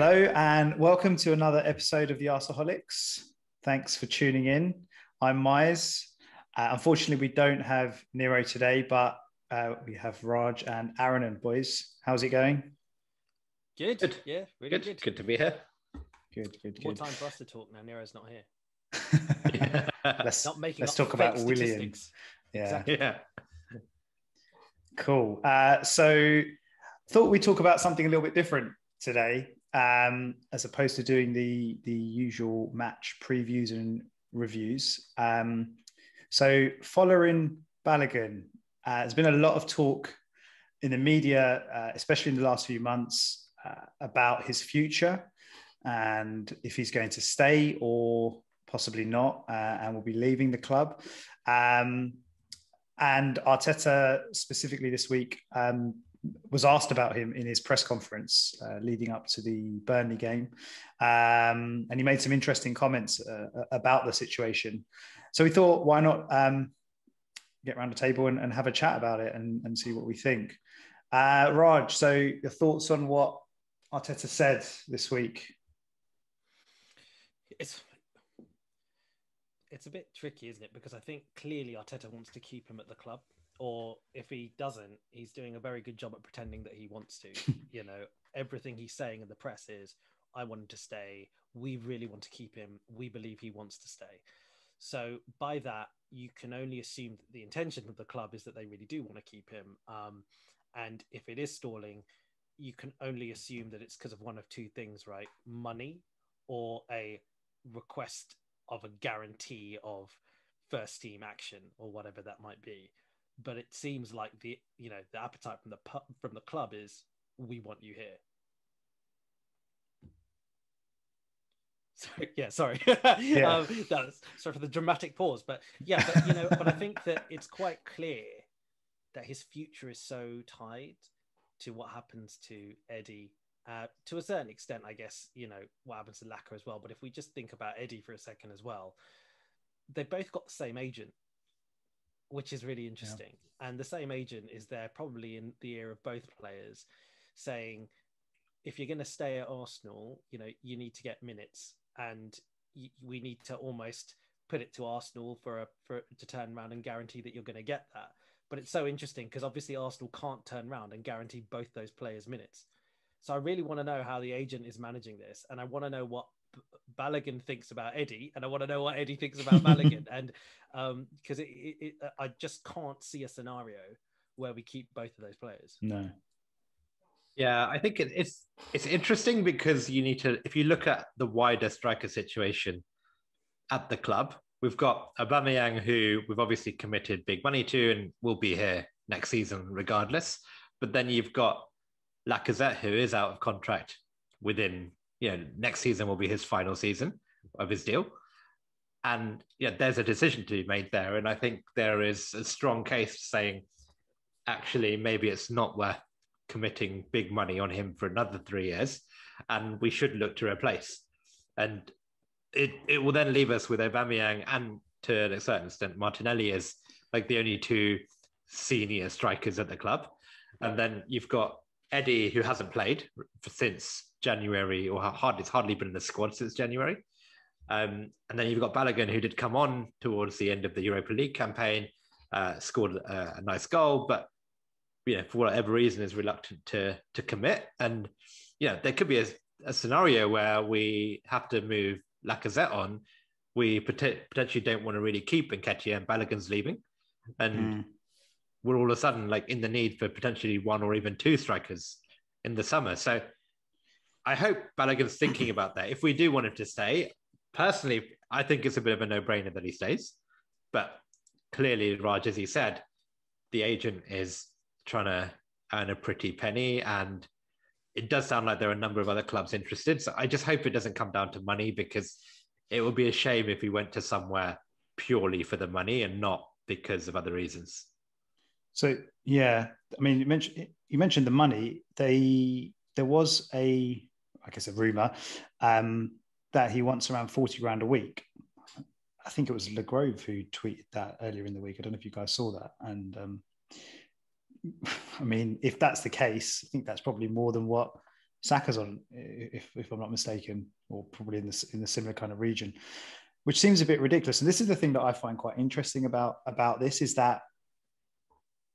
Hello and welcome to another episode of the Arseholics. Thanks for tuning in. I'm Mize. Unfortunately, we don't have Niro today, but we have Raj and Arunan. Boys, how's it going? Good. Yeah, really good. Good to be here. Good. More time for us to talk now. Niro's not here. Let's talk about William. Yeah. Exactly. Yeah. Cool. So thought we'd talk about something a little bit different today, as opposed to doing the usual match previews and reviews. So Folarin Balogun, there's been a lot of talk in the media, especially in the last few months, about his future and if he's going to stay or possibly not, and will be leaving the club. And Arteta specifically this week was asked about him in his press conference leading up to the Burnley game. And he made some interesting comments about the situation. So we thought, why not get around the table and have a chat about it and see what we think. Raj, so your thoughts on what Arteta said this week? It's a bit tricky, isn't it? Because I think clearly Arteta wants to keep him at the club, or if he doesn't, he's doing a very good job at pretending that he wants to. You know, everything he's saying in the press is, I want him to stay. We really want to keep him. We believe he wants to stay. So by that, you can only assume that the intention of the club is that they really do want to keep him. And if it is stalling, you can only assume that it's because of one of two things, right? Money or a request of a guarantee of first team action or whatever that might be. But it seems like the appetite from the club is, we want you here. Sorry. Yeah. Sorry for the dramatic pause, but I think that it's quite clear that his future is so tied to what happens to Eddie. To a certain extent, I guess, what happens to Lacazette as well. But if we just think about Eddie for a second as well, they both got the same agent, which is really interesting. Yeah. And the same agent is there probably in the ear of both players, saying, if you're going to stay at Arsenal, you need to get minutes, and we need to almost put it to Arsenal to turn around and guarantee that you're going to get that. But it's so interesting because obviously Arsenal can't turn around and guarantee both those players minutes. So I really want to know how the agent is managing this, and I want to know what Balogun thinks about Eddie, and I want to know what Eddie thinks about Balogun, and because I just can't see a scenario where we keep both of those players. No. Yeah, I think it's interesting because you need to, if you look at the wider striker situation at the club, we've got Aubameyang, who we've obviously committed big money to and will be here next season regardless. But then you've got Lacazette, who is out of contract within, next season will be his final season of his deal. And there's a decision to be made there. And I think there is a strong case saying, actually, maybe it's not worth committing big money on him for another 3 years. And we should look to replace. And it will then leave us with Aubameyang and, to a certain extent, Martinelli as like the only two senior strikers at the club. And then you've got Eddie, who hasn't played since January, or it's hardly been in the squad since January. And then you've got Balogun, who did come on towards the end of the Europa League campaign, scored a nice goal, but for whatever reason is reluctant to commit. And there could be a scenario where we have to move Lacazette on. We potentially don't want to really keep Nketiah, and Balogun's leaving, and we're all of a sudden like in the need for potentially one or even two strikers in the summer. So I hope Balogun's thinking about that. If we do want him to stay, personally, I think it's a bit of a no-brainer that he stays. But clearly, Raj, as he said, the agent is trying to earn a pretty penny, and it does sound like there are a number of other clubs interested. So I just hope it doesn't come down to money, because it would be a shame if he went to somewhere purely for the money and not because of other reasons. So, yeah, I mean, you mentioned the money. There was a rumor that he wants around 40 grand a week. I think it was LeGrove who tweeted that earlier in the week. I don't know if you guys saw that. And I mean, if that's the case, I think that's probably more than what Saka's on, if I'm not mistaken, or probably in the similar kind of region, which seems a bit ridiculous. And this is the thing that I find quite interesting about this, is that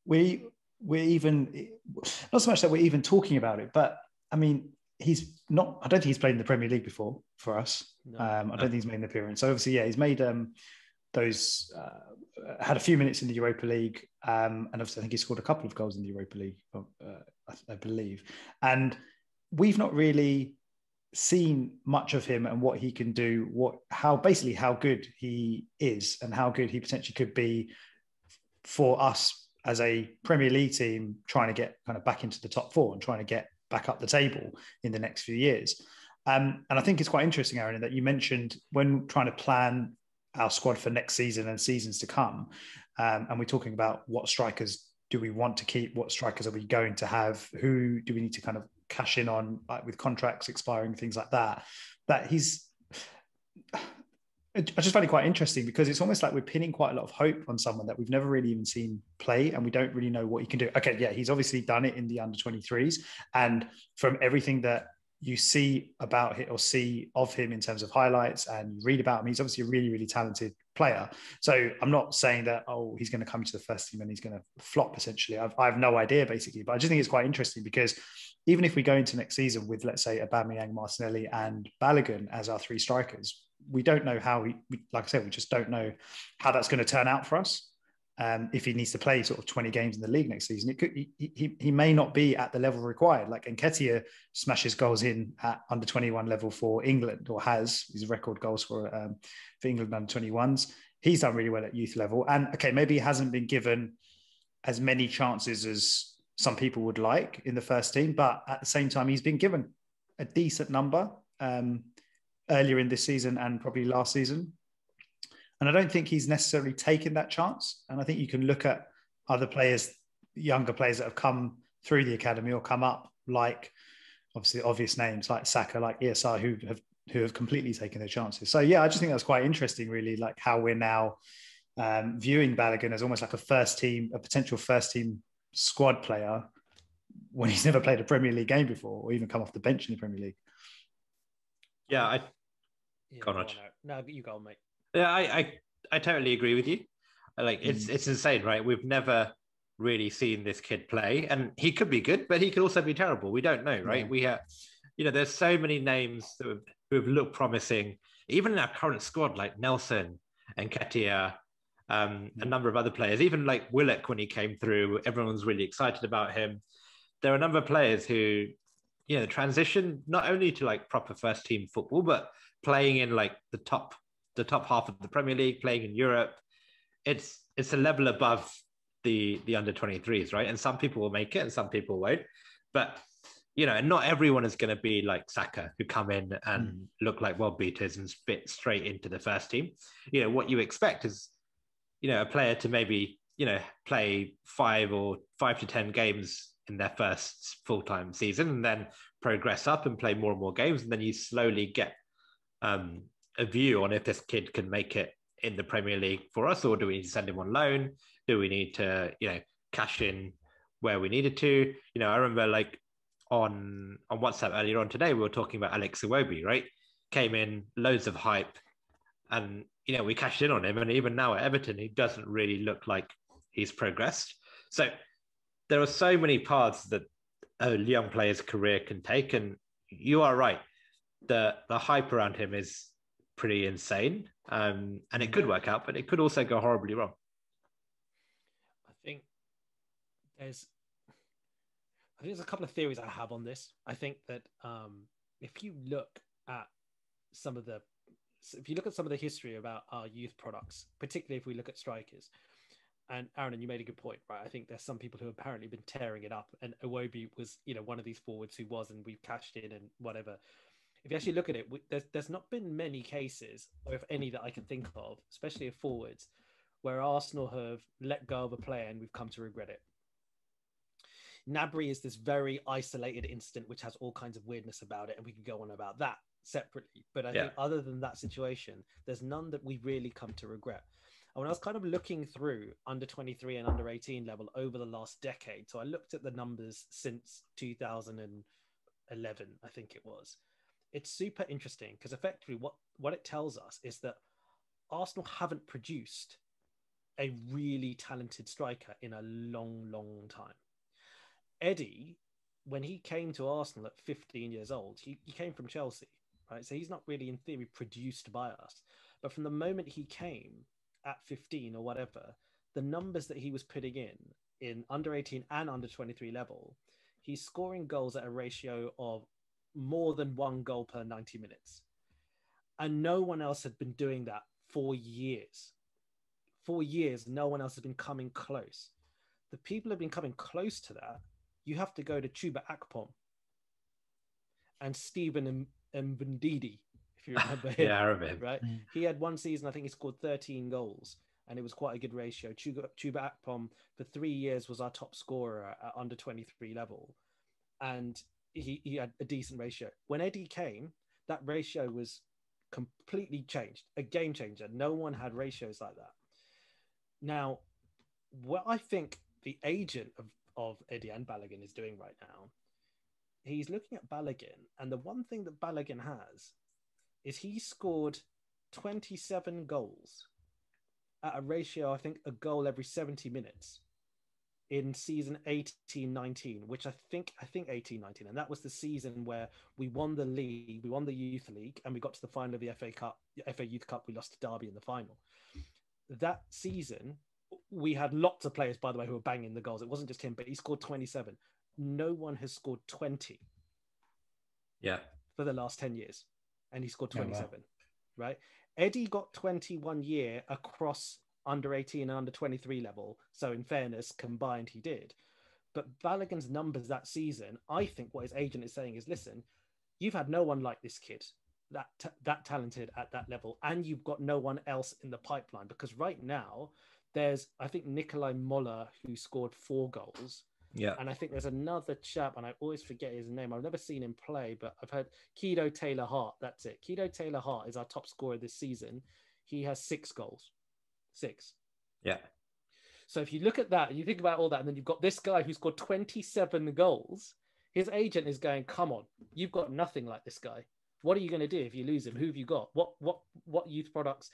we're even, not so much that we're even talking about it, but I mean, he's not, I don't think he's played in the Premier League before for us. No. I don't think he's made an appearance. So obviously, yeah, he's made those, had a few minutes in the Europa League. And obviously, I think he scored a couple of goals in the Europa League, I believe. And we've not really seen much of him and what he can do, how good he is and how good he potentially could be for us as a Premier League team trying to get kind of back into the top four and trying to get back up the table in the next few years. And I think it's quite interesting, Aaron, that you mentioned when trying to plan our squad for next season and seasons to come, and we're talking about what strikers do we want to keep, what strikers are we going to have, who do we need to kind of cash in on, like with contracts expiring, things like that, I just find it quite interesting because it's almost like we're pinning quite a lot of hope on someone that we've never really even seen play, and we don't really know what he can do. Okay, yeah, he's obviously done it in the under-23s, and from everything that you see about it or see of him in terms of highlights and read about him, he's obviously a really, really talented player. So I'm not saying that, he's going to come to the first team and he's going to flop, essentially. I have no idea, basically, but I just think it's quite interesting because even if we go into next season with, let's say, Aubameyang, Martinelli and Balogun as our three strikers, we don't know how like I said, we just don't know how that's going to turn out for us. If he needs to play sort of 20 games in the league next season, he may not be at the level required. Like Nketiah smashes goals in at under 21 level for England, or has his record goals for England under 21s. He's done really well at youth level, and okay, maybe he hasn't been given as many chances as some people would like in the first team, but at the same time, he's been given a decent number earlier in this season and probably last season. And I don't think he's necessarily taken that chance. And I think you can look at other players, younger players that have come through the academy or come up, like obviously obvious names like Saka, like ESR, who have completely taken their chances. So yeah, I just think that's quite interesting, really, like how we're now viewing Balogun as almost like a potential first team squad player when he's never played a Premier League game before or even come off the bench in the Premier League. Yeah, go on. No, you go on, mate. Yeah, I totally agree with you. Like it's insane, right? We've never really seen this kid play, and he could be good, but he could also be terrible. We don't know, right? Yeah. We have, there's so many names who have looked promising, even in our current squad, like Nelson and Nketiah, a number of other players, even like Willock when he came through, everyone's really excited about him. There are a number of players who, transition not only to like proper first team football, but playing in like the top half of the Premier League, playing in Europe. It's a level above the under 23s, right? And some people will make it and some people won't. But, and not everyone is going to be like Saka, who come in and look like world beaters and spit straight into the first team. What you expect is, a player to maybe, play 5 to 10 games in their first full-time season and then progress up and play more and more games. And then you slowly get a view on if this kid can make it in the Premier League for us, or do we need to send him on loan? Do we need to, cash in where we needed to? I remember like on WhatsApp earlier on today, we were talking about Alex Iwobi, right? Came in, loads of hype, and, we cashed in on him. And even now at Everton, he doesn't really look like he's progressed. So there are so many paths that a young player's career can take. And you are right. The hype around him is pretty insane. And it could work out, but it could also go horribly wrong. I think there's a couple of theories I have on this. I think that if you look at some of the history about our youth products, particularly if we look at strikers, and Aaron, you made a good point, right? I think there's some people who have apparently been tearing it up, and Iwobi was, one of these forwards who was, and we've cashed in and whatever. If you actually look at it, there's not been many cases, or if any that I can think of, especially of forwards, where Arsenal have let go of a player and we've come to regret it. Gnabry is this very isolated incident which has all kinds of weirdness about it, and we could go on about that separately. But I think other than that situation, there's none that we really come to regret. And when I was kind of looking through under 23 and under 18 level over the last decade, so I looked at the numbers since 2000 and 11, I think it was. It's super interesting because effectively what it tells us is that Arsenal haven't produced a really talented striker in a long, long time. Eddie, when he came to Arsenal at 15 years old, he came from Chelsea, right? So he's not really, in theory, produced by us. But from the moment he came at 15 or whatever, the numbers that he was putting in under 18 and under 23 level, he's scoring goals at a ratio of more than 1 goal per 90 minutes. And no one else had been doing that for years. For years, no one else has been coming close. The people who have been coming close to that, you have to go to Chuba Akpom and Stephen Mbundidi, if you remember him. Yeah, I remember him. Right? He had one season, I think he scored 13 goals, and it was quite a good ratio. Chuba Akpom, for 3 years, was our top scorer at under 23 level. And he had a decent ratio. When Eddie came, that ratio was completely changed, a game changer. No one had ratios like that. Now, what I think the agent of Eddie and Balogun is doing right now, he's looking at Balogun, and the one thing that Balogun has is he scored 27 goals at a ratio, I think, a goal every 70 minutes in season 18-19, which I think 18-19, and that was the season where we won the league, we won the Youth League, and we got to the final of the FA Youth Cup. We lost to Derby in the final. That season, we had lots of players, by the way, who were banging the goals. It wasn't just him, but he scored 27. No one has scored 20 for the last 10 years, and he scored 27. Oh, wow. Right? Eddie got 20 1 year across under 18 and under 23 level. So in fairness, combined, he did. But Balogun's numbers that season, I think what his agent is saying is, listen, you've had no one like this kid that talented at that level, and you've got no one else in the pipeline, because right now there's, I think, Nikolai Moller, who scored 4 goals. Yeah. And I think there's another chap, and I always forget his name. I've never seen him play, but I've heard Kido Taylor-Hart. That's it. Kido Taylor-Hart is our top scorer this season. He has 6 goals. 6. Yeah. So if you look at that and you think about all that, and then you've got this guy who scored 27 goals, his agent is going, come on, you've got nothing like this guy. What are you going to do if you lose him? Who have you got? What youth products,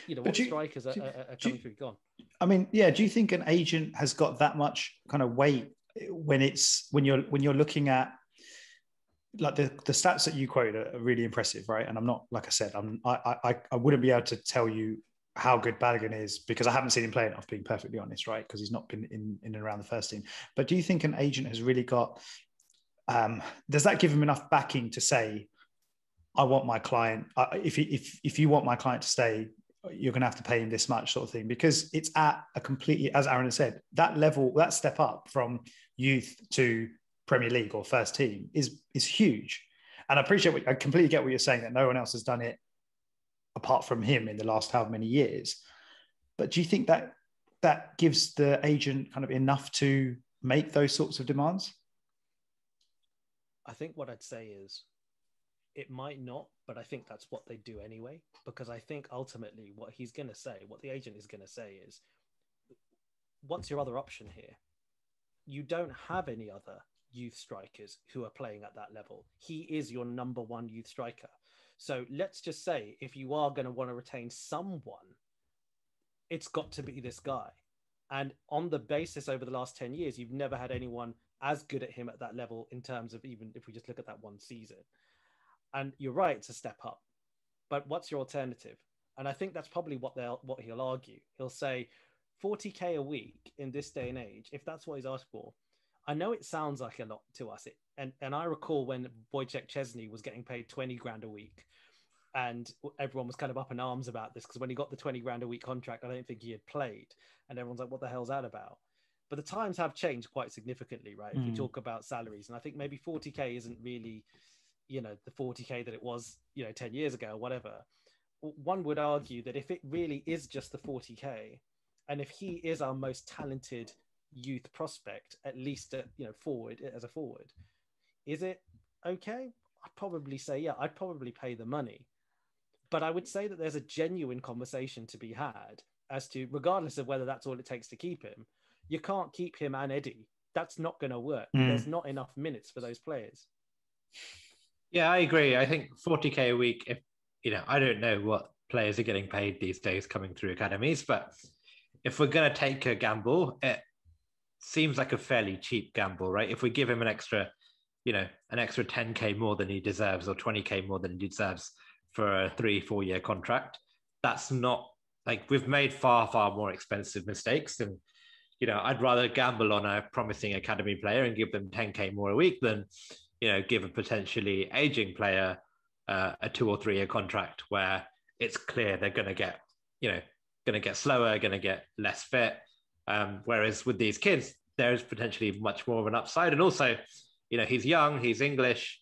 what strikers are coming through? Gone. I mean, yeah. Do you think an agent has got that much kind of weight when you're looking at, like, the stats that you quote are really impressive, right? And I'm not, like I said, I wouldn't be able to tell you how good Balogun is because I haven't seen him play enough, being perfectly honest, right? Because he's not been in and around the first team. But do you think an agent has really got? Does that give him enough backing to say, I want my client, if you want my client to stay, you're going to have to pay him this much, sort of thing? Because it's at a completely, as Aaron said, that level, that step up from youth to Premier League or first team is huge. And I completely get what you're saying, that no one else has done it apart from him in the last however many years. But do you think that gives the agent kind of enough to make those sorts of demands? I think what I'd say is, it might not, but I think that's what they do anyway, because I think ultimately what he's going to say, what the agent is going to say is, what's your other option here? You don't have any other youth strikers who are playing at that level. He is your number one youth striker. So let's just say, if you are going to want to retain someone, it's got to be this guy. And on the basis over the last 10 years, you've never had anyone as good at him at that level, in terms of, even if we just look at that one season. And you're right, it's a step up. But what's your alternative? And I think that's probably what he'll argue. He'll say 40K a week in this day and age, if that's what he's asked for. I know it sounds like a lot to us. And I recall when Wojciech Szczesny was getting paid 20 grand a week, and everyone was kind of up in arms about this, because when he got the 20 grand a week contract, I don't think he had played. And everyone's like, what the hell's that about? But the times have changed quite significantly, right? If we talk about salaries. And I think maybe 40K isn't really, the 40K that it was, 10 years ago or whatever. One would argue that if it really is just the 40K, and if he is our most talented youth prospect, at least forward, as a forward, is it okay? I'd probably say, yeah, I'd probably pay the money. But I would say that there's a genuine conversation to be had as to, regardless of whether that's all it takes to keep him, you can't keep him and Eddie. That's not going to work. There's not enough minutes for those players. Yeah, I agree. I think 40K a week, if I don't know what players are getting paid these days coming through academies, but if we're going to take a gamble, it seems like a fairly cheap gamble, right? If we give him an extra 10K more than he deserves or 20K more than he deserves for a 3-4 year contract, that's not like we've made far, far more expensive mistakes. And, I'd rather gamble on a promising academy player and give them 10K more a week than, give a potentially aging player a 2 or 3 year contract where it's clear they're going to get slower, going to get less fit. Whereas with these kids, there's potentially much more of an upside. And also, he's young, he's English.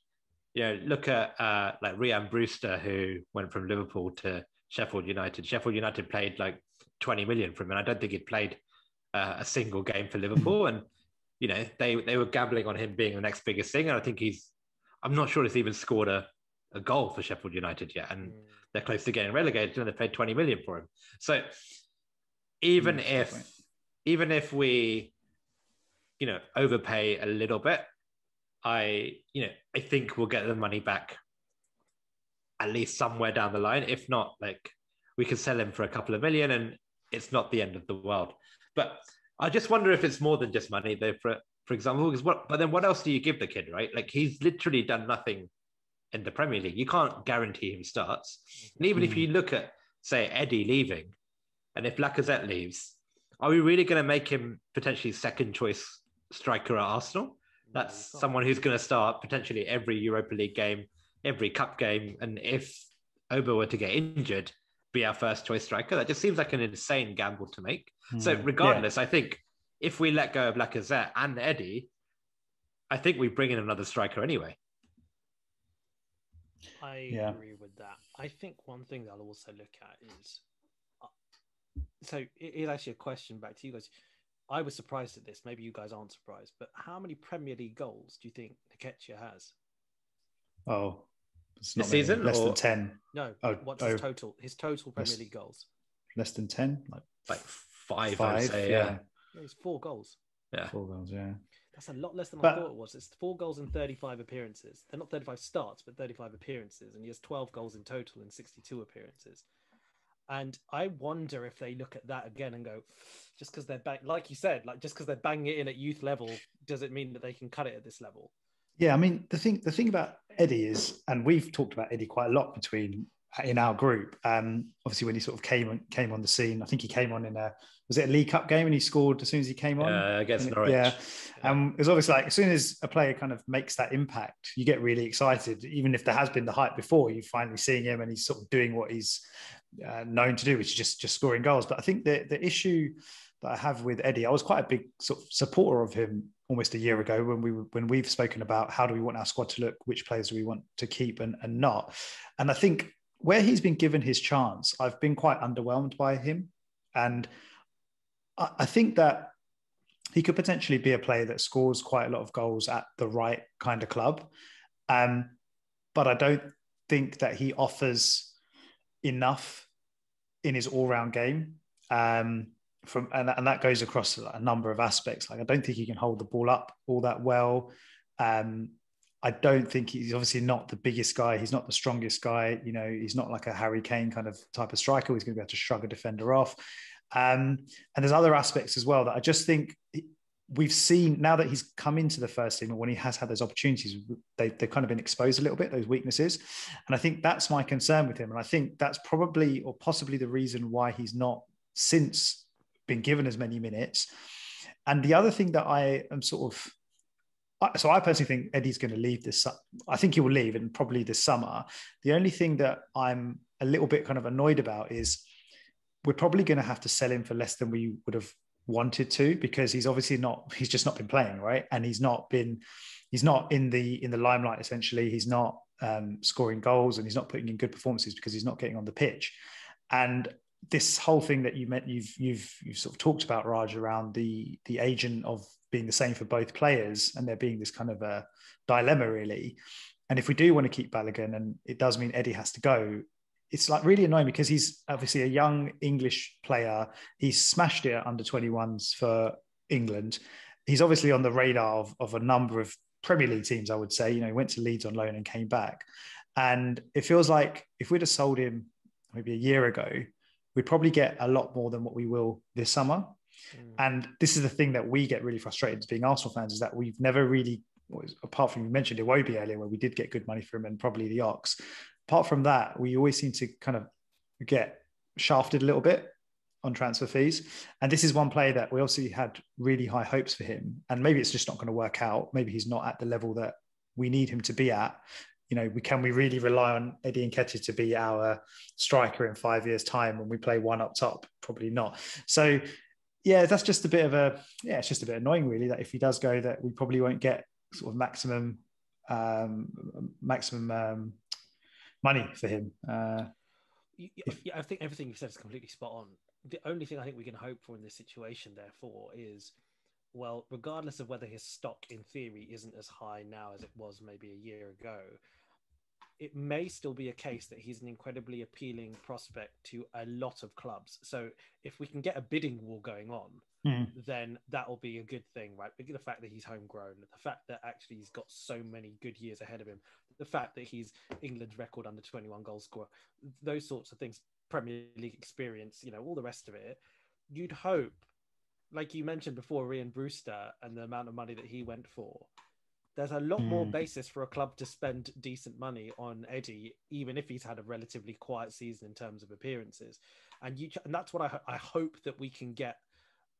Look at like Rhian Brewster, who went from Liverpool to Sheffield United. Sheffield United paid like 20 million for him, and I don't think he'd played a single game for Liverpool. And they were gambling on him being the next biggest thing. And I think I'm not sure he's even scored a goal for Sheffield United yet, and they're close to getting relegated, and they paid 20 million for him. So even if we overpay a little bit, I think we'll get the money back at least somewhere down the line. If not, like, we could sell him for a couple of million and it's not the end of the world. But I just wonder if it's more than just money though, for example, because but then what else do you give the kid, right? Like, he's literally done nothing in the Premier League. You can't guarantee him starts. And even if you look at, say, Eddie leaving, and if Lacazette leaves, are we really going to make him potentially second choice striker at Arsenal? That's someone who's going to start potentially every Europa League game, every cup game. And if Oba were to get injured, be our first choice striker. That just seems like an insane gamble to make. So regardless, I think if we let go of Lacazette and Eddie, I think we bring in another striker anyway. I agree with that. I think one thing that I'll also look at is, so it's actually a question back to you guys. I was surprised at this. Maybe you guys aren't surprised, but how many Premier League goals do you think Nketiah has? Oh, it's not season, less than 10. No. What's his total? His total Premier League goals? Less than 10, like five. I'd say, yeah. It's 4 goals. Yeah, 4 goals. Yeah, that's a lot less than I thought it was. It's 4 goals in 35 appearances. They're not 35 starts, but 35 appearances, and he has 12 goals in total in 62 appearances. And I wonder if they look at that again and go, just because they're like you said, like just because they're banging it in at youth level, does it mean that they can cut it at this level? Yeah, I mean, the thing about Eddie is, and we've talked about Eddie quite a lot in our group. Obviously, when he sort of came on the scene, I think he came on in was it a League Cup game, and he scored as soon as he came on? Against Norwich. Yeah. It was obviously like, as soon as a player kind of makes that impact, you get really excited. Even if there has been the hype before, you finally seeing him and he's sort of doing what he's known to do, which is just scoring goals. But I think the issue that I have with Eddie, I was quite a big sort of supporter of him almost a year ago when we've spoken about how do we want our squad to look, which players do we want to keep and not. And I think where he's been given his chance, I've been quite underwhelmed by him. And I think that he could potentially be a player that scores quite a lot of goals at the right kind of club. But I don't think that he offers enough in his all-round game. And that goes across a number of aspects. Like, I don't think he can hold the ball up all that well. I don't think he's obviously not the biggest guy. He's not the strongest guy. He's not like a Harry Kane kind of type of striker. He's going to be able to shrug a defender off. And there's other aspects as well that I just think we've seen now that he's come into the first team, and when he has had those opportunities, they've kind of been exposed a little bit, those weaknesses. And I think that's my concern with him. And I think that's probably or possibly the reason why he's not since been given as many minutes. And the other thing that I am so I personally think Eddie's going to leave this. I think he will leave, and probably this summer. The only thing that I'm a little bit kind of annoyed about is we're probably going to have to sell him for less than we would have wanted to, because he's just not been playing, right? And he's not in the limelight, essentially. He's not scoring goals, and he's not putting in good performances because he's not getting on the pitch. And this whole thing that you've sort of talked about, Raj, around the agent of being the same for both players, and there being this kind of a dilemma, really. And if we do want to keep Balogun, and it does mean Eddie has to go, it's like really annoying, because he's obviously a young English player. He's smashed it at under 21s for England. He's obviously on the radar of a number of Premier League teams, I would say. He went to Leeds on loan and came back. And it feels like if we'd have sold him maybe a year ago, we'd probably get a lot more than what we will this summer. And this is the thing that we get really frustrated as being Arsenal fans, is that we've never really, apart from you mentioned Iwobi earlier, where we did get good money for him, and probably the Ox. Apart from that, we always seem to kind of get shafted a little bit on transfer fees. And this is one player that we obviously had really high hopes for him. And maybe it's just not going to work out. Maybe he's not at the level that we need him to be at. Can we really rely on Eddie Nketiah to be our striker in 5 years' time when we play one up top? Probably not. So, yeah, that's just a bit of it's just a bit annoying, really, that if he does go, that we probably won't get sort of maximum money for him. I think everything you said is completely spot on. The only thing I think we can hope for in this situation, therefore, is, well, regardless of whether his stock in theory isn't as high now as it was maybe a year ago, it may still be a case that he's an incredibly appealing prospect to a lot of clubs. So if we can get a bidding war going on, then that will be a good thing, right? The fact that he's homegrown, the fact that actually he's got so many good years ahead of him, the fact that he's England's record under 21 goal scorer, those sorts of things, Premier League experience, all the rest of it, you'd hope, like you mentioned before, Ryan Brewster and the amount of money that he went for, there's a lot more basis for a club to spend decent money on Eddie, even if he's had a relatively quiet season in terms of appearances. And that's what I hope that we can get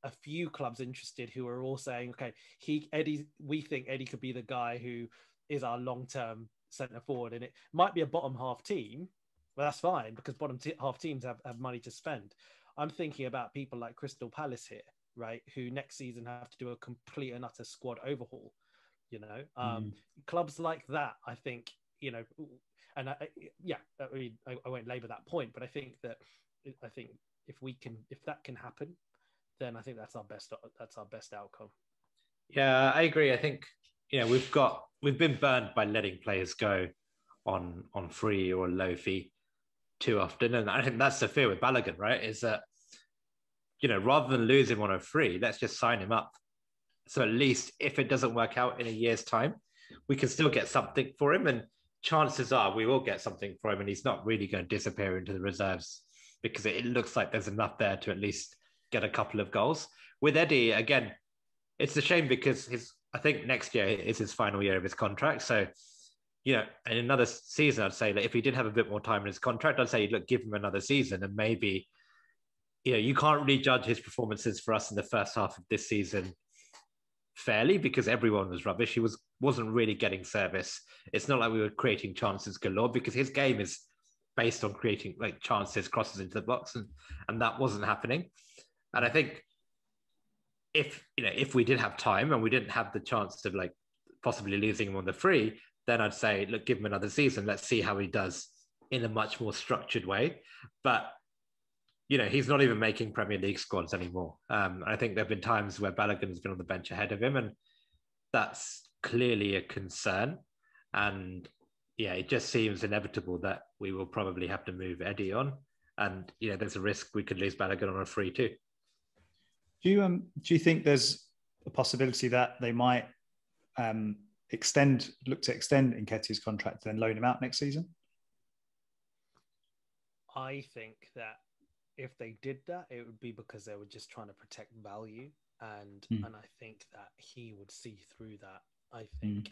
a few clubs interested who are all saying, okay, we think Eddie could be the guy who is our long-term centre forward. And it might be a bottom half team, but that's fine, because bottom half teams have money to spend. I'm thinking about people like Crystal Palace here, right? Who next season have to do a complete and utter squad overhaul. Clubs like that, I think, and I won't labour that point, but I think if that can happen, then I think that's our best outcome. Yeah, I agree. I think we've been burned by letting players go on free or low fee too often, and I think that's the fear with Balogun, right? Is that rather than lose him on a free, let's just sign him up. So at least if it doesn't work out in a year's time, we can still get something for him. And chances are we will get something for him, and he's not really going to disappear into the reserves, because it looks like there's enough there to at least get a couple of goals. With Eddie, again, it's a shame because I think next year is his final year of his contract. So, in another season, I'd say that if he did have a bit more time in his contract, I'd say, look, give him another season, and maybe, you can't really judge his performances for us in the first half of this season fairly, because everyone was rubbish. He wasn't really getting service. It's not like we were creating chances galore, because his game is based on creating like chances, crosses into the box, and that wasn't happening. And I think if we did have time and we didn't have the chance of like possibly losing him on the free, then I'd say, look, give him another season. Let's see how he does in a much more structured way. But he's not even making Premier League squads anymore. I think there have been times where Balogun has been on the bench ahead of him, and that's clearly a concern. And yeah, it just seems inevitable that we will probably have to move Eddie on. And, there's a risk we could lose Balogun on a free too. Do you think there's a possibility that they might look to extend Nketiah's contract and then loan him out next season? I think that if they did that, it would be because they were just trying to protect value, and I think that he would see through that. I think,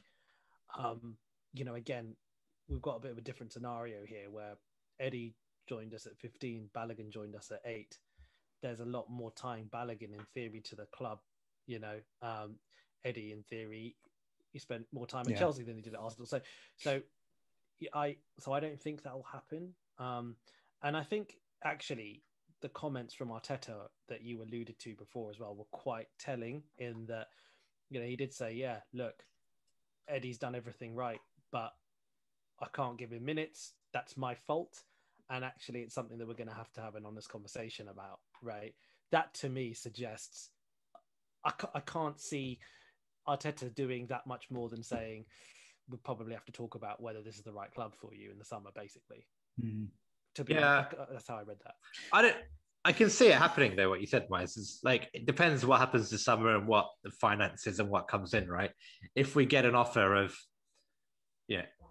again, we've got a bit of a different scenario here where Eddie joined us at 15, Balogun joined us at 8. There's a lot more tying Balogun in theory to the club. Eddie, in theory, he spent more time at Chelsea than he did at Arsenal. So I don't think that will happen. And I think actually the comments from Arteta that you alluded to before as well were quite telling, in that, he did say, yeah, look, Eddie's done everything right, but I can't give him minutes. That's my fault. And actually it's something that we're going to have an honest conversation about, right? That to me suggests I can't see Arteta doing that much more than saying, we'll probably have to talk about whether this is the right club for you in the summer, basically. To be honest, that's how I read that. I can see it happening though. What you said, Miles, is like it depends what happens this summer and what the finances and what comes in, right? If we get an offer of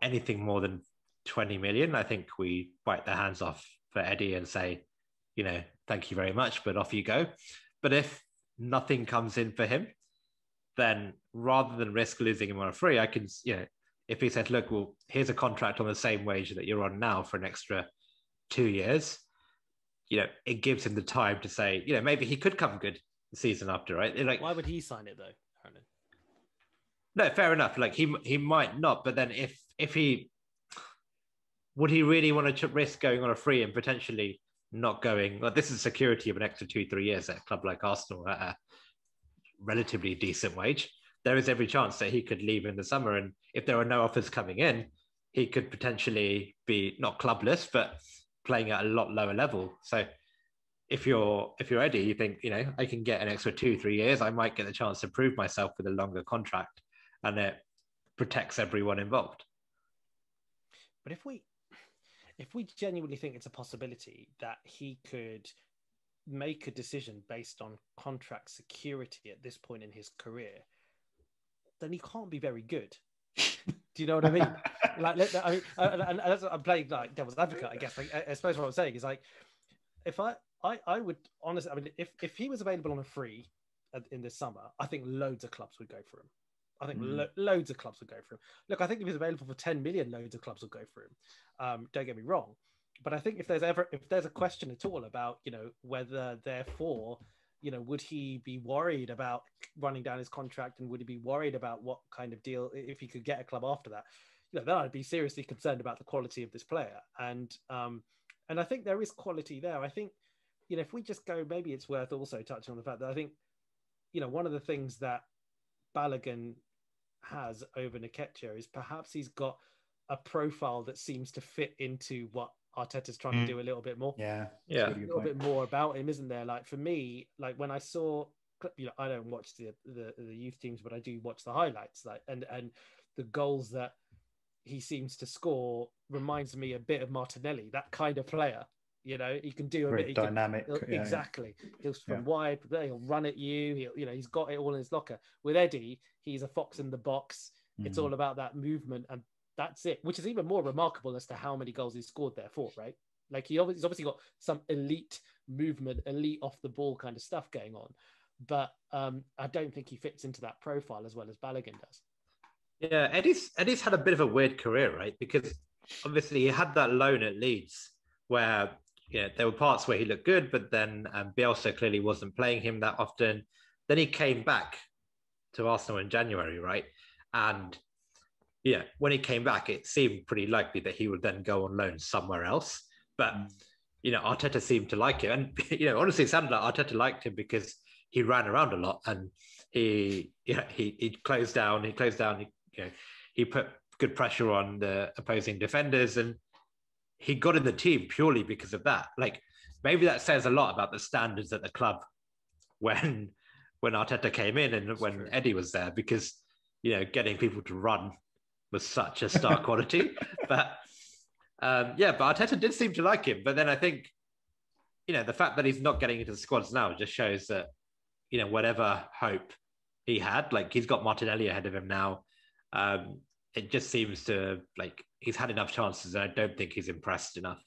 anything more than 20 million, I think we bite their hands off for Eddie and say, thank you very much, but off you go. But if nothing comes in for him, then rather than risk losing him on a free, I can, if he says, look, well, here's a contract on the same wage that you're on now for an extra 2 years, it gives him the time to say, maybe he could come good the season after, right? Like, why would he sign it though, Arunan? No, fair enough. Like he might not, but then if he would he really want to risk going on a free and potentially not going? Well, this is security of an extra 2-3 years at a club like Arsenal at a relatively decent wage. There is every chance that he could leave in the summer, and if there are no offers coming in, he could potentially be not clubless, but playing at a lot lower level. So if you're Eddie, you think, I can get an extra 2-3 years. I might get the chance to prove myself with a longer contract, and it protects everyone involved. But if we genuinely think it's a possibility that he could make a decision based on contract security at this point in his career, then he can't be very good. Do you know what I mean? I'm playing like devil's advocate, I guess. I suppose what I'm saying is like, if I would honestly, if he was available on a free in this summer, I think loads of clubs would go for him. I think loads of clubs would go for him. Look, I think if he's available for 10 million, loads of clubs will go for him. Don't get me wrong, but I think if there's a question at all about whether therefore would he be worried about running down his contract, and would he be worried about what kind of deal if he could get a club after that? Then I'd be seriously concerned about the quality of this player. And I think there is quality there. I think if we just go, maybe it's worth also touching on the fact that I think one of the things that Balogun has over Nketiah is perhaps he's got a profile that seems to fit into what Arteta's trying to do a little bit more. Yeah. A little bit more about him, isn't there? Like for me, like when I saw, I don't watch the youth teams, but I do watch the highlights. Like and the goals that he seems to score reminds me a bit of Martinelli, that kind of player. He can do a bit dynamic. Exactly. He'll from wide, he'll run at you. He's got it all in his locker. With Eddie, he's a fox in the box. It's all about that movement, and that's it. Which is even more remarkable as to how many goals he scored there for, right? Like he's obviously got some elite movement, elite off the ball kind of stuff going on, but I don't think he fits into that profile as well as Balogun does. Yeah, Eddie's had a bit of a weird career, right? Because obviously he had that loan at Leeds where there were parts where he looked good, but then Bielsa clearly wasn't playing him that often. Then he came back to Arsenal in January, right? And when he came back, it seemed pretty likely that he would then go on loan somewhere else. But Arteta seemed to like him, and honestly, it sounded like Arteta liked him because he ran around a lot and he closed down. He put good pressure on the opposing defenders, and he got in the team purely because of that. Like maybe that says a lot about the standards at the club when Arteta came in and when Eddie was there, because getting people to run was such a star quality. But but Arteta did seem to like him. But then I think the fact that he's not getting into the squads now just shows that whatever hope he had, like he's got Martinelli ahead of him now. It just seems to like he's had enough chances, and I don't think he's impressed enough.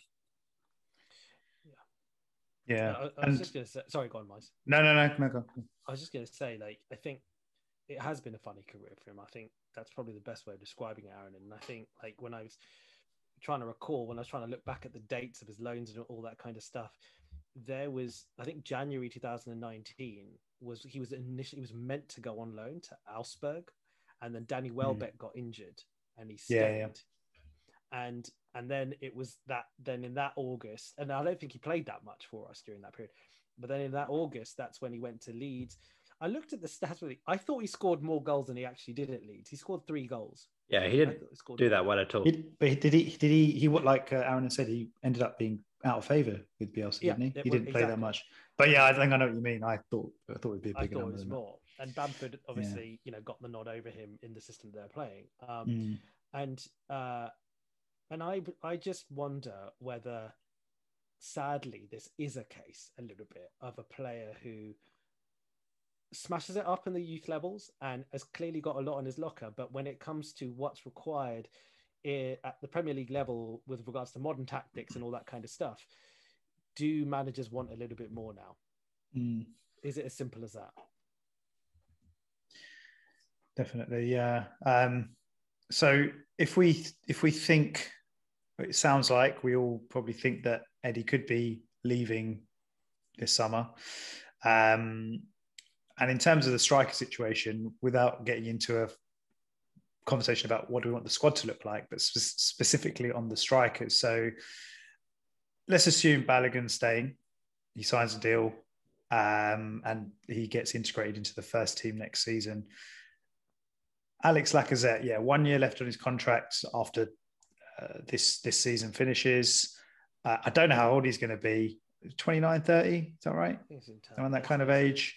Yeah. I was just going to say, sorry, go on, Miles. No, go. I was just going to say, like, I think it has been a funny career for him. I think that's probably the best way of describing Aaron. And I think, like, when I was trying to look back at the dates of his loans and all that kind of stuff, there was, I think, January 2019 he was meant to go on loan to Augsburg, and then Danny Welbeck got injured and he stayed. And then it was that. Then in that August, and I don't think he played that much for us during that period. But then in that August, that's when he went to Leeds. I looked at the stats. I thought he scored more goals than he actually did at Leeds. He scored 3 goals. Yeah, he didn't do that well at all. But did he? What, like Aaron said, he ended up being out of favour with Bielsa, didn't he? He didn't play that much. But yeah, I think I know what you mean. I thought it'd be a bigger number. I thought it was more. And Bamford obviously, got the nod over him in the system they're playing. And I just wonder whether sadly, this is a case a little bit of a player who smashes it up in the youth levels and has clearly got a lot on his locker. But when it comes to what's required at the Premier League level with regards to modern tactics and all that kind of stuff, do managers want a little bit more now? Is it as simple as that? Definitely, yeah. So if we think, it sounds like we all probably think that Eddie could be leaving this summer. And in terms of the striker situation, without getting into a conversation about what do we want the squad to look like, but specifically on the strikers. So let's assume Balogun's staying. He signs a deal and he gets integrated into the first team next season. Alex Lacazette, 1 year left on his contract after this season finishes. I don't know how old he's going to be. 29, 30, is that right? Around that kind of age.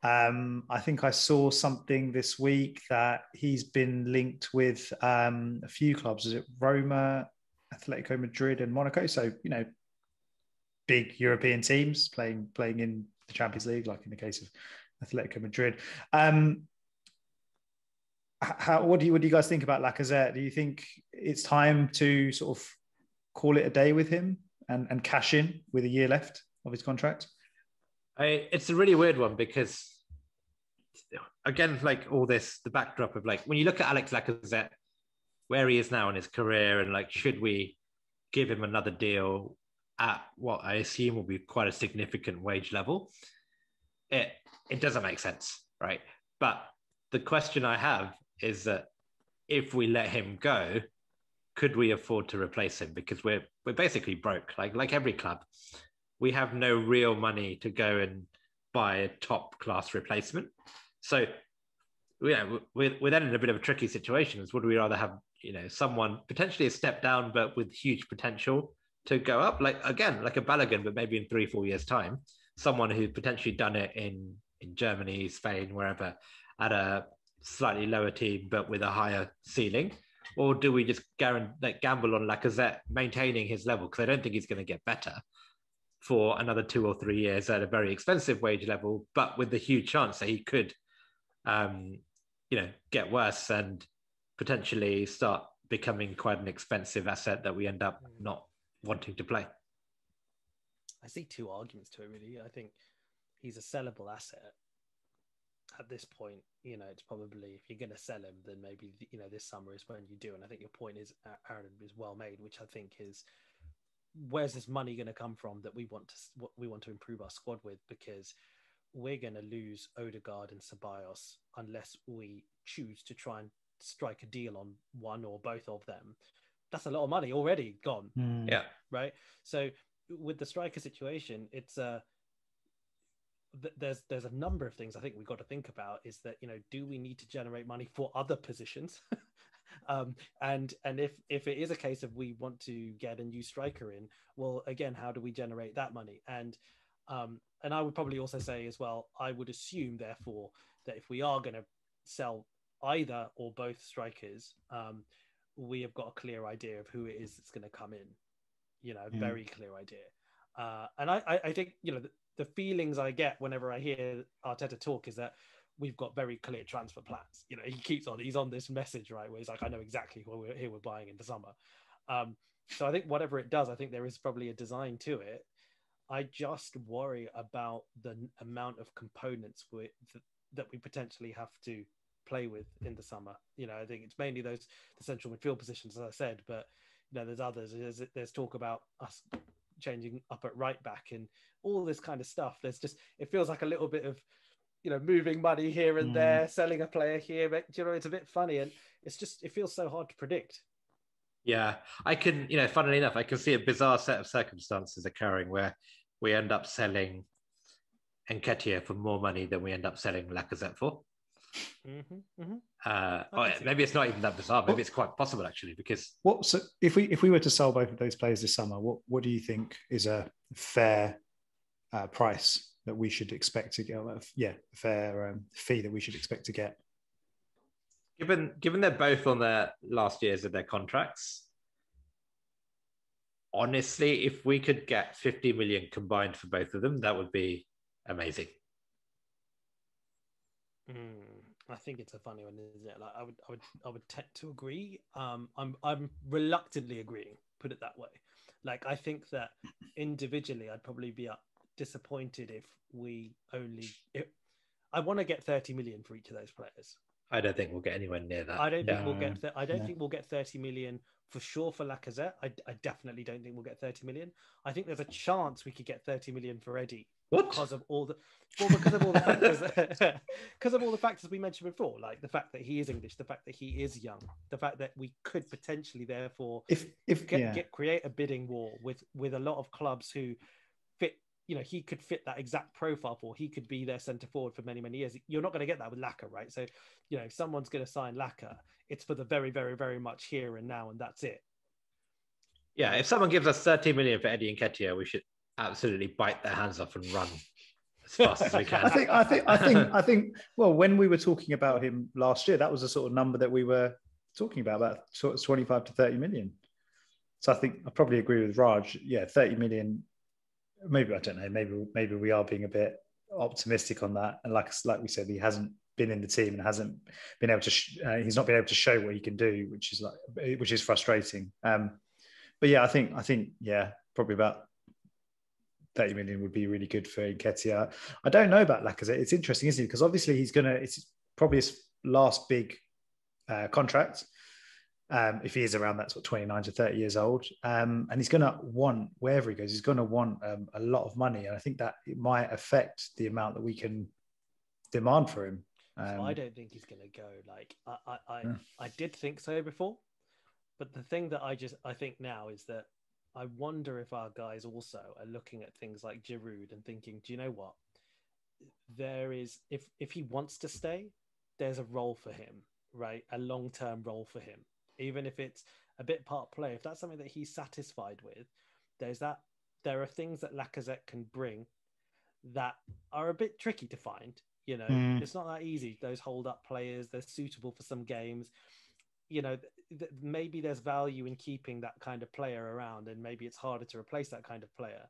I think I saw something this week that he's been linked with a few clubs. Is it Roma, Atletico Madrid and Monaco? So, big European teams playing in the Champions League, like in the case of Atletico Madrid. What do you guys think about Lacazette? Do you think it's time to sort of call it a day with him and cash in with a year left of his contract? It's a really weird one because, again, like all this, the backdrop of like, when you look at Alex Lacazette, where he is now in his career, and like, should we give him another deal at what I assume will be quite a significant wage level? It doesn't make sense, right? But the question I have is that if we let him go, could we afford to replace him? Because we're basically broke, like every club. We have no real money to go and buy a top class replacement. So we're then in a bit of a tricky situation. Would we rather have someone potentially a step down but with huge potential to go up, like a Balogun, but maybe in 3-4 years time, someone who's potentially done it in Germany, Spain, wherever, at a slightly lower team but with a higher ceiling? Or do we just gamble on Lacazette maintaining his level? Because I don't think he's going to get better for another 2 or 3 years at a very expensive wage level, but with the huge chance that he could get worse and potentially start becoming quite an expensive asset that we end up not wanting to play. I see two arguments to it, really. I think he's a sellable asset. At this point, it's probably, if you're going to sell him, then maybe, this summer is when you do. And I think your point is, Aaron, is well made, which I think is, where's this money going to come from that we want to improve our squad with? Because we're going to lose Odegaard and Ceballos unless we choose to try and strike a deal on one or both of them. That's a lot of money already gone. Yeah. Right. So with the striker situation, it's there's a number of things I think we've got to think about. Is that, do we need to generate money for other positions? And if it is a case of we want to get a new striker in, well, again, how do we generate that money? And I would probably also say as well, I would assume therefore that if we are going to sell either or both strikers, we have got a clear idea of who it is that's going to come in, very clear idea. And I think, the feelings I get whenever I hear Arteta talk is that we've got very clear transfer plans. He's on this message, right, where he's like, I know exactly what we're buying in the summer. So I think whatever it does, I think there is probably a design to it. I just worry about the amount of components that we potentially have to play with in the summer. I think it's mainly the central midfield positions, as I said, but there's others. There's talk about us changing up at right back and all this kind of stuff. It feels like a little bit of moving money here and there, selling a player here, but it's a bit funny, and it feels so hard to predict. Yeah, I can, funnily enough, I can see a bizarre set of circumstances occurring where we end up selling Nketiah for more money than we end up selling Lacazette for. Maybe it's not even that bizarre. Maybe it's quite possible actually, because so if we were to sell both of those players this summer, what do you think is a fair price that we should expect to get? A fair fee that we should expect to get. Given they're both on their last years of their contracts, honestly, if we could get 50 million combined for both of them, that would be amazing. I think it's a funny one, isn't it? Like I would tend to agree. I'm reluctantly agreeing. Put it that way. Like I think that individually, I'd probably be disappointed if we only. I want to get 30 million for each of those players. I don't think we'll get anywhere near that. I don't think we'll get. I don't think we'll get 30 million for sure for Lacazette. I definitely don't think we'll get 30 million. I think there's a chance we could get 30 million for Eddie. What? Because of all the factors because of all the factors we mentioned before, like the fact that he is English, the fact that he is young, the fact that we could potentially therefore create a bidding war with a lot of clubs who fit, he could fit that exact profile for. He could be their centre forward for many, many years. You're not going to get that with Laka, right? So, if someone's going to sign Laka, it's for the very, very, very much here and now, and that's it. Yeah, if someone gives us 30 million for Eddie Nketiah, we should absolutely bite their hands off and run as fast as we can. I think. Well, when we were talking about him last year, that was the sort of number that we were talking about sort of 25 to 30 million. So I think I probably agree with Raj. Yeah, 30 million. Maybe I don't know. Maybe we are being a bit optimistic on that. And like we said, he hasn't been in the team and hasn't been able to. He's not been able to show what he can do, which is frustrating. But yeah, I think yeah, probably about 30 million would be really good for Nketiah. I don't know about Lacazette. It's interesting, isn't it? Because obviously it's probably his last big contract. If he is around that sort of 29 to 30 years old. And he's going to want, wherever he goes, he's going to want a lot of money. And I think that it might affect the amount that we can demand for him. So I don't think he's going to go. Like I did think so before. But the thing that I think now is that I wonder if our guys also are looking at things like Giroud and thinking, do you know what? There is, if he wants to stay, there's a role for him, right? A long-term role for him. Even if it's a bit part play, if that's something that he's satisfied with, there are things that Lacazette can bring that are a bit tricky to find. It's not that easy. Those hold-up players, they're suitable for some games. Maybe there's value in keeping that kind of player around, and maybe it's harder to replace that kind of player.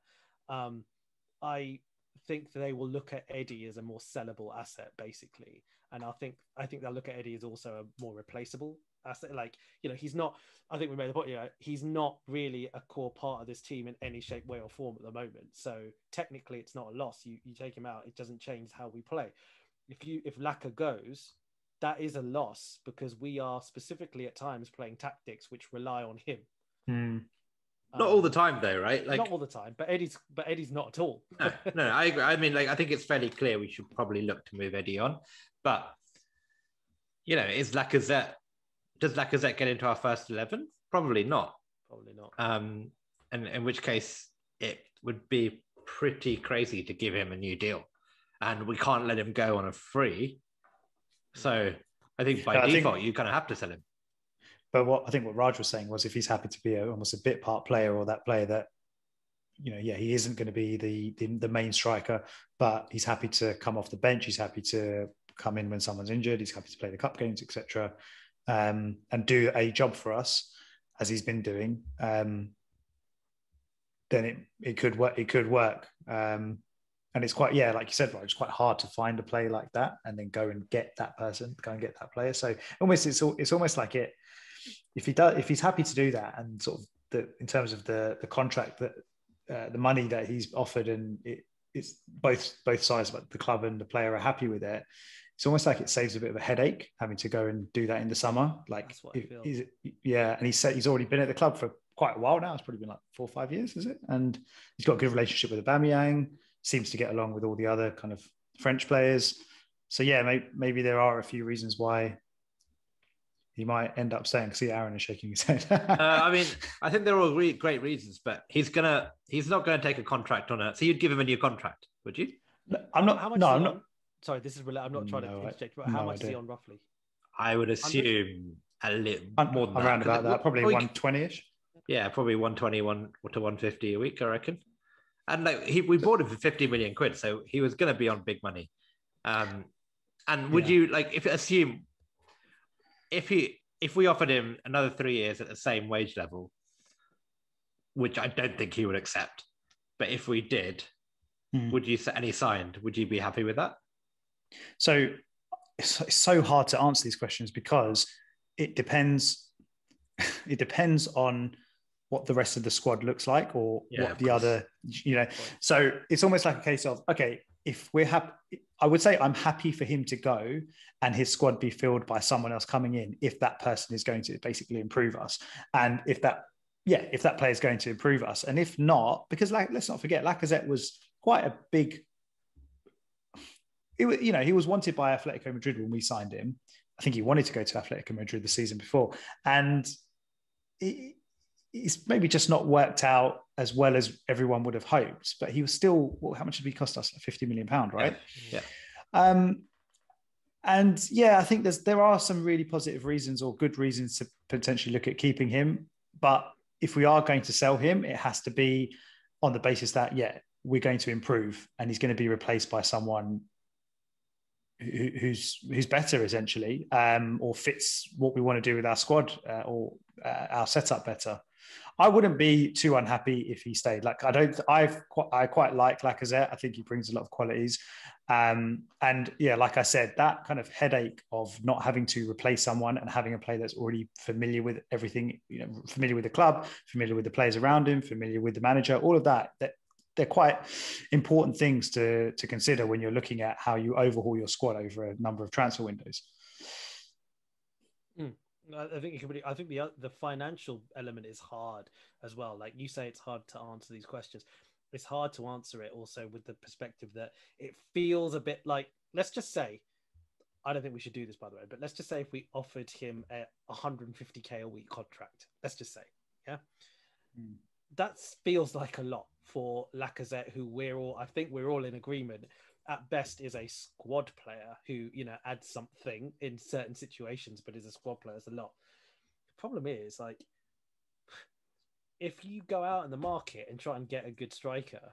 I think they will look at Eddie as a more sellable asset, basically, and I think they'll look at Eddie as also a more replaceable asset. Like, he's not. I think we made the point. He's not really a core part of this team in any shape, way, or form at the moment. So technically, it's not a loss. You take him out, it doesn't change how we play. If Laka goes, that is a loss because we are specifically at times playing tactics which rely on him. Not all the time, though, right? Like, not all the time, but Eddie's not at all. No, I agree. I mean, I think it's fairly clear we should probably look to move Eddie on. But, does Lacazette get into our first 11? Probably not. And in which case, it would be pretty crazy to give him a new deal. And we can't let him go on a free. So I think by default, you kind of have to sell him. But what Raj was saying was if he's happy to be almost a bit part player or that player that, he isn't going to be the main striker, but he's happy to come off the bench. He's happy to come in when someone's injured. He's happy to play the cup games, etc., and do a job for us as he's been doing. Then it could work. It could work. And it's quite, like you said, Raj, it's quite hard to find a player like that and then go and get that person, go and get that player. So almost it's almost like it. If he's happy to do that, and sort of in terms of the contract that the money that he's offered, and it's both sides, but the club and the player are happy with it. It's almost like it saves a bit of a headache having to go and do that in the summer. Like, that's what I feel. And he said he's already been at the club for quite a while now. It's probably been like 4 or 5 years, is it? And he's got a good relationship with Aubameyang. Seems to get along with all the other kind of French players. So maybe there are a few reasons why he might end up staying. See, Aaron is shaking his head. I mean, I think they're all great reasons, but he's not gonna take a contract on it. So you'd give him a new contract, would you? No, I'm not. How much? No, I'm not. Sorry, this is really. I'm not trying to interject, but how much is he on roughly? I would assume a little more than around that. About that, probably 120-ish. Yeah, probably 120 to 150 a week, I reckon. And we bought him for 50 million quid, so he was going to be on big money. And would you assume if we offered him another 3 years at the same wage level, which I don't think he would accept. But if we did, would you set any signed? Would you be happy with that? So it's so hard to answer these questions because it depends. It depends on what the rest of the squad looks like, or what the other, So it's almost like a case of, okay, if we're happy, I would say I'm happy for him to go and his squad be filled by someone else coming in if that person is going to basically improve us, and if that player is going to improve us, and if not, because let's not forget, Lacazette was quite a big. He was wanted by Atletico Madrid when we signed him. I think he wanted to go to Atletico Madrid the season before, and it's maybe just not worked out as well as everyone would have hoped. But he was still, how much did he cost us? Like £50 million, right? Yeah. And I think there are some really positive reasons or good reasons to potentially look at keeping him. But if we are going to sell him, it has to be on the basis that, we're going to improve and he's going to be replaced by someone who's better, essentially, or fits what we want to do with our squad, or our setup better. I wouldn't be too unhappy if he stayed. Like, I quite like Lacazette. I think he brings a lot of qualities. And like I said, that kind of headache of not having to replace someone and having a player that's already familiar with everything, familiar with the club, familiar with the players around him, familiar with the manager, all of that they're quite important things to consider when you're looking at how you overhaul your squad over a number of transfer windows. I think it could be. I think the financial element is hard as well. Like you say, it's hard to answer these questions. It's hard to answer it also with the perspective that it feels a bit like, let's just say, I don't think we should do this, by the way, but let's just say if we offered him a 150k a week contract, let's just say, that feels like a lot for Lacazette, who I think we're all in agreement, at best is a squad player who, adds something in certain situations, but is a squad player. It's a lot. The problem is, like, if you go out in the market and try and get a good striker,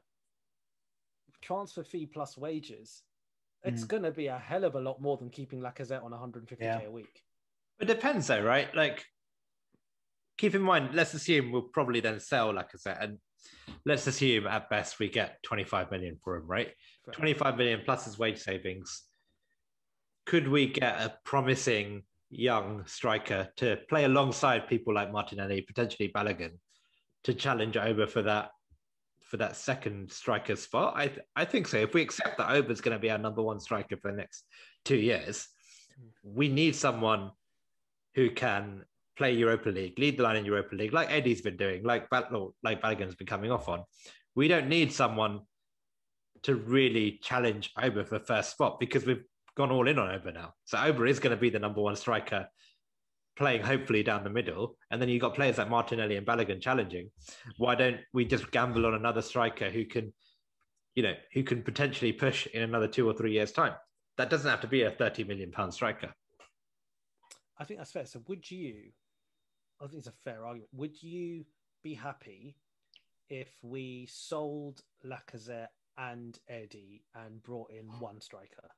transfer fee plus wages, it's going to be a hell of a lot more than keeping Lacazette on 150k a week. It depends though, right? Like, keep in mind, let's assume we'll probably then sell Lacazette, and let's assume at best we get 25 million for him, right? 25 million plus his wage savings. Could we get a promising young striker to play alongside people like Martinelli, potentially Balogun, to challenge Oba for that second striker spot? I think so. If we accept that Oba's going to be our number one striker for the next 2 years, we need someone who can play Europa League, lead the line in Europa League, like Eddie's been doing, like Balogun's been coming off on. We don't need someone to really challenge Oba for first spot, because we've gone all in on Oba now. So Oba is going to be the number one striker, playing hopefully down the middle. And then you've got players like Martinelli and Balogun challenging. Why don't we just gamble on another striker who can potentially push in another 2 or 3 years' time? That doesn't have to be a £30 million striker. I think that's fair. So I think it's a fair argument. Would you be happy if we sold Lacazette and Eddie and brought in one striker?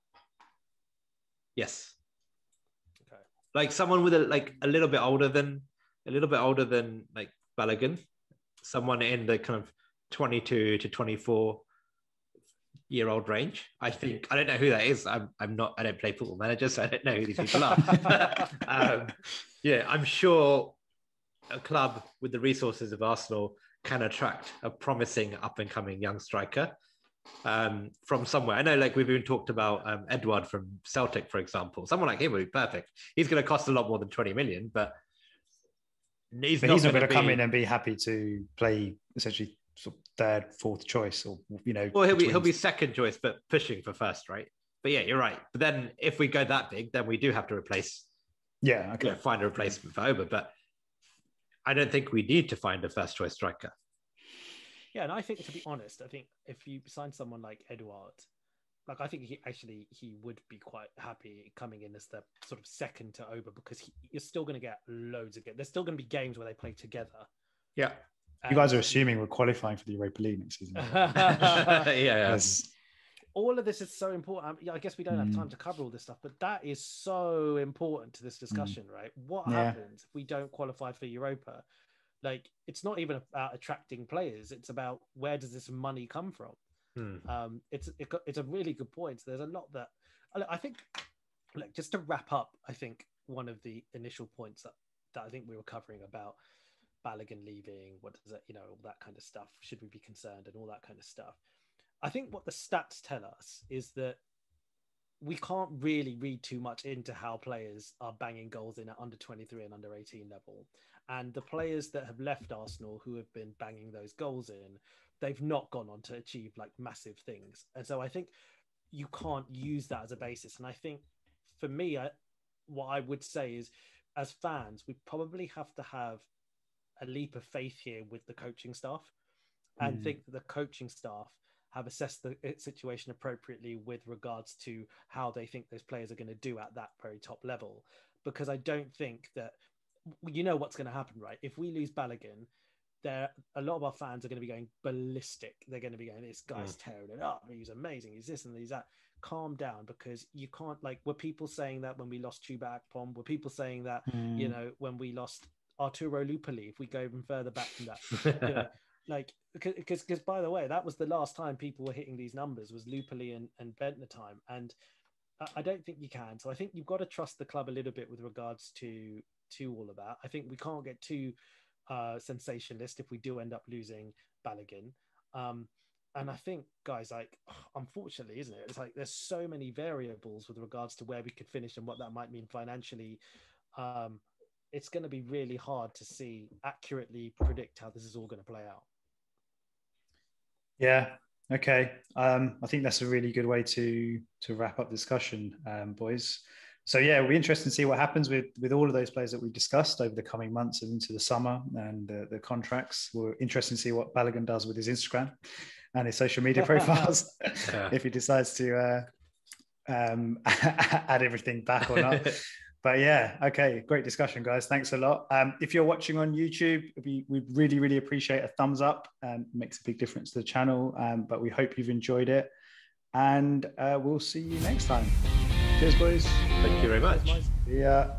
Yes. Okay. Like someone with a little bit older than like Balogun, someone in the kind of 22 to 24 year old range. I think, I don't know who that is. I don't play Football Manager, so I don't know who these people are. I'm sure a club with the resources of Arsenal can attract a promising up and coming young striker from somewhere. I know, like we've even talked about Edouard from Celtic, for example. Someone like him would be perfect. He's going to cost a lot more than 20 million, but he's not going to come in and be happy to play essentially sort of third, fourth choice, or Well, he'll be second choice, but pushing for first, right? But yeah, you're right. But then if we go that big, then we do have to replace. Yeah, okay. Find a replacement for Oba, but I don't think we need to find a first choice striker. Yeah, and I think, to be honest, I think if you sign someone like Edouard, like I think he would be quite happy coming in as the sort of second to Oba, because you're still going to get loads of games. There's still going to be games where they play together. Yeah. You guys are assuming we're qualifying for the Europa League next season. Yeah. All of this is so important. I guess we don't have time to cover all this stuff, but that is so important to this discussion, right? What happens if we don't qualify for Europa? Like, it's not even about attracting players. It's about where does this money come from? It's a really good point. There's a lot that I think, like, just to wrap up, I think one of the initial points that I think we were covering about Balogun leaving, what does it, all that kind of stuff. Should we be concerned and all that kind of stuff? I think what the stats tell us is that we can't really read too much into how players are banging goals in at under 23 and under 18 level. And the players that have left Arsenal who have been banging those goals in, they've not gone on to achieve like massive things. And so I think you can't use that as a basis. And I think for me, what I would say is, as fans, we probably have to have a leap of faith here with the coaching staff and think that the coaching staff have assessed the situation appropriately with regards to how they think those players are going to do at that very top level. Because I don't think that, what's going to happen, right? If we lose Balogun, a lot of our fans are going to be going ballistic. They're going to be going, this guy's tearing it up. He's amazing. He's this and he's that. Calm down, because you can't, like, were people saying that when we lost Chuba Akpom? Were people saying that, when we lost Arturo Lupoli, if we go even further back from that? Like, because by the way, that was the last time people were hitting these numbers, was Lupoli and Bentner time. And I don't think you can. So I think you've got to trust the club a little bit with regards to all of that. I think we can't get too sensationalist if we do end up losing Balogun. And I think, guys, like, unfortunately, isn't it? It's like there's so many variables with regards to where we could finish and what that might mean financially. It's going to be really hard to accurately predict how this is all going to play out. Yeah. Okay. I think that's a really good way to wrap up the discussion, boys. So yeah, it'll be interesting to see what happens with all of those players that we discussed over the coming months and into the summer and the contracts. We're interested to see what Balogun does with his Instagram and his social media profiles, if he decides to add everything back or not. But yeah, okay, great discussion, guys. Thanks a lot. If you're watching on YouTube, we'd really, really appreciate a thumbs up. It makes a big difference to the channel, but we hope you've enjoyed it. And we'll see you next time. Cheers, boys. Thank you very much. Yeah.